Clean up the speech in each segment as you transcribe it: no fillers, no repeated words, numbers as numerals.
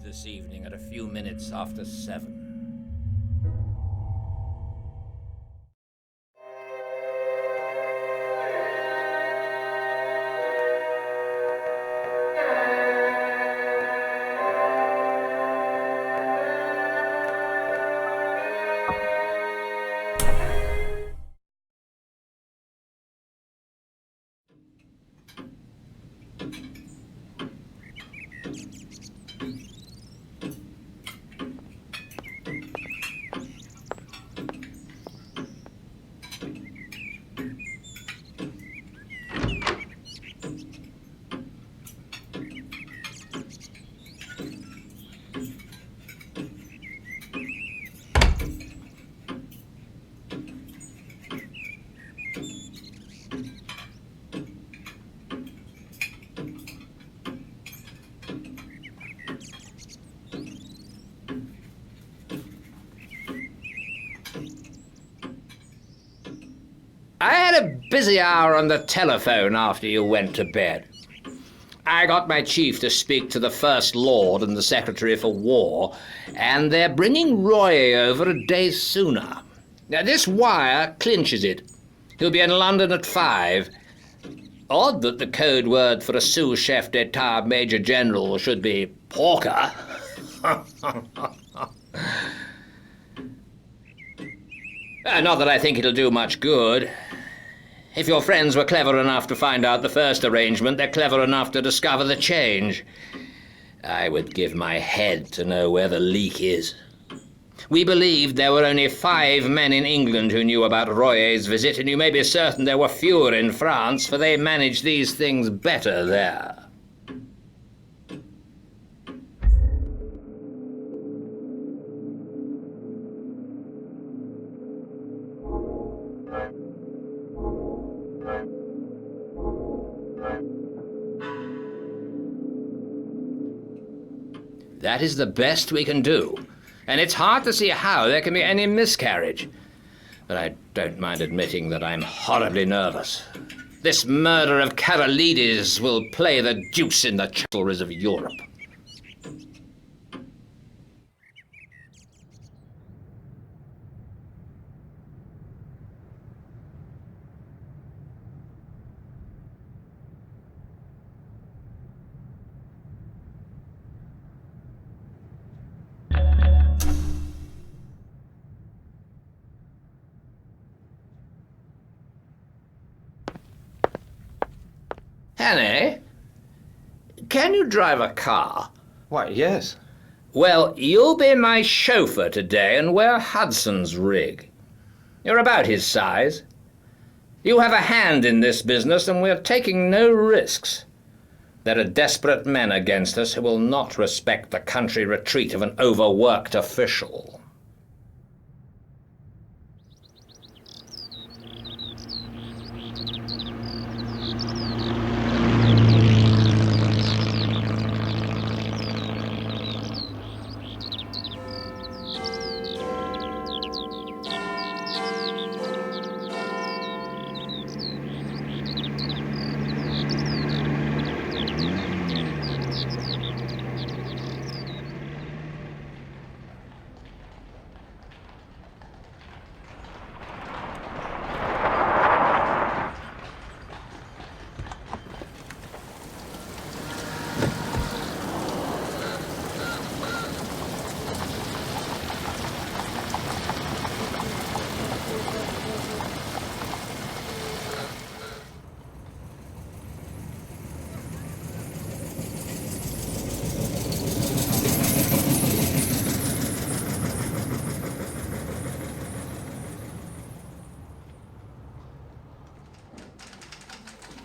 this evening at a few minutes after 7. I had a busy hour on the telephone after you went to bed. I got my chief to speak to the First Lord and the Secretary for War, and they're bringing Roy over a day sooner. Now, this wire clinches it. He'll be in London at 5. Odd that the code word for a sous chef d'etat major general should be porker. Not that I think it'll do much good. If your friends were clever enough to find out the first arrangement, they're clever enough to discover the change. I would give my head to know where the leak is. We believed there were only 5 men in England who knew about Royer's visit, and you may be certain there were fewer in France, for they manage these things better there. That is the best we can do, and it's hard to see how there can be any miscarriage. But I don't mind admitting that I'm horribly nervous. This murder of Karolides will play the deuce in the chivalries of Europe. Hannay, can you drive a car? Why, yes. Well, you'll be my chauffeur today and wear Hudson's rig. You're about his size. You have a hand in this business and we're taking no risks. There are desperate men against us who will not respect the country retreat of an overworked official.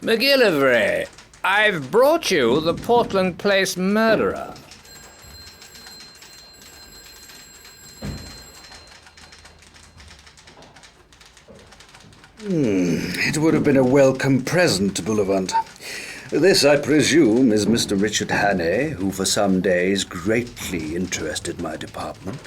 McGillivray, I've brought you the Portland Place murderer. It would have been a welcome present to Bullivant. This, I presume, is Mr. Richard Hannay, who for some days greatly interested my department.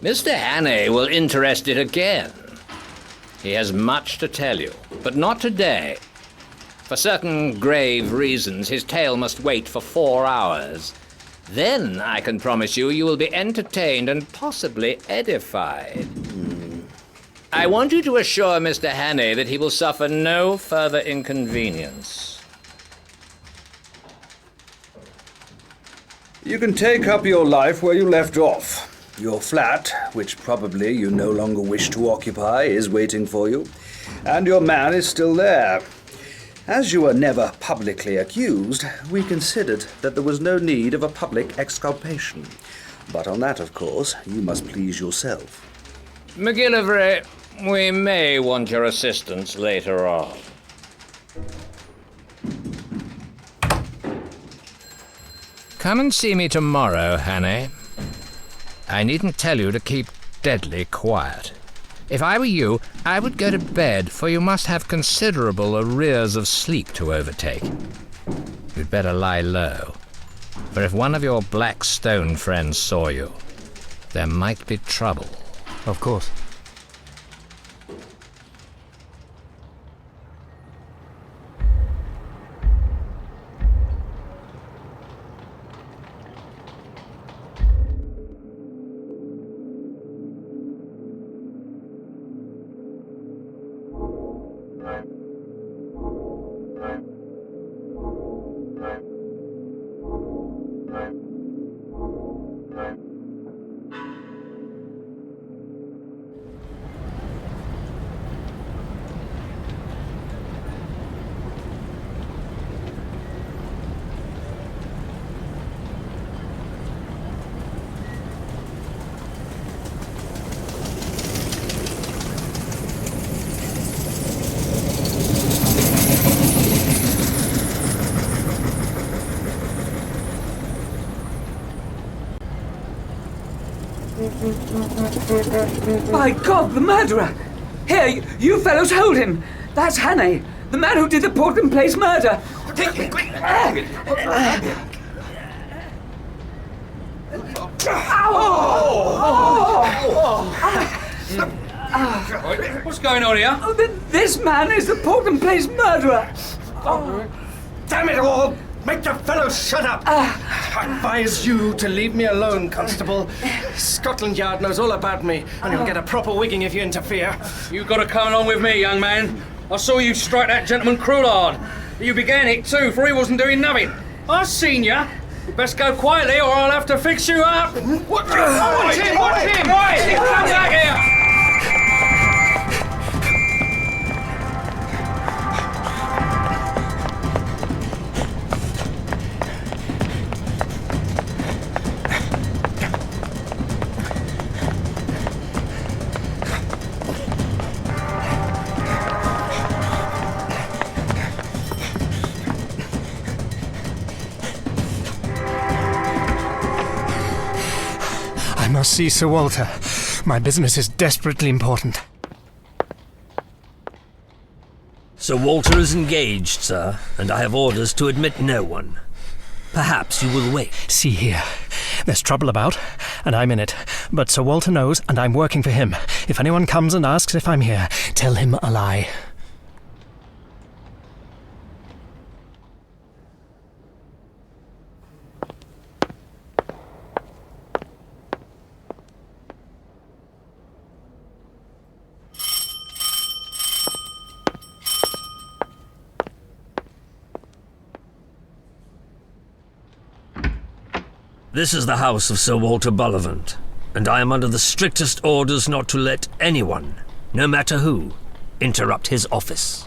Mr. Hannay will interest it again. He has much to tell you, but not today. For certain grave reasons, his tale must wait for 4 hours. Then I can promise you will be entertained and possibly edified. I want you to assure Mr. Hannay that he will suffer no further inconvenience. You can take up your life where you left off. Your flat, which probably you no longer wish to occupy, is waiting for you, and your man is still there. As you were never publicly accused, we considered that there was no need of a public exculpation. But on that, of course, you must please yourself. McGillivray, we may want your assistance later on. Come and see me tomorrow, Hannay. I needn't tell you to keep deadly quiet. If I were you, I would go to bed, for you must have considerable arrears of sleep to overtake. You'd better lie low, for if one of your Black Stone friends saw you, there might be trouble. Of course. By God, the murderer! Here, you fellows hold him! That's Hannay, the man who did the Portland Place murder! What's going on here? Oh, this man is the Portland Place murderer! Damn it all! Make the fellow shut up! I advise you to leave me alone, Constable. Scotland Yard knows all about me, and you'll get a proper wigging if you interfere. You've got to come along with me, young man. I saw you strike that gentleman cruel hard. You began it too, for he wasn't doing nothing. I've seen you. You best go quietly, or I'll have to fix you up. Watch him! Watch him! Right, come back here! I must see Sir Walter. My business is desperately important. Sir Walter is engaged, sir, and I have orders to admit no one. Perhaps you will wait. See here. There's trouble about, and I'm in it. But Sir Walter knows, and I'm working for him. If anyone comes and asks if I'm here, tell him a lie. This is the house of Sir Walter Bullivant, and I am under the strictest orders not to let anyone, no matter who, interrupt his office.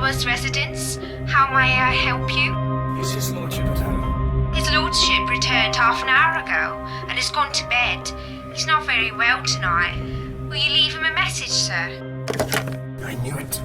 Towers residence. How may I help you? Is his lordship at home? His lordship returned half an hour ago and has gone to bed. He's not very well tonight. Will you leave him a message, sir? I knew it.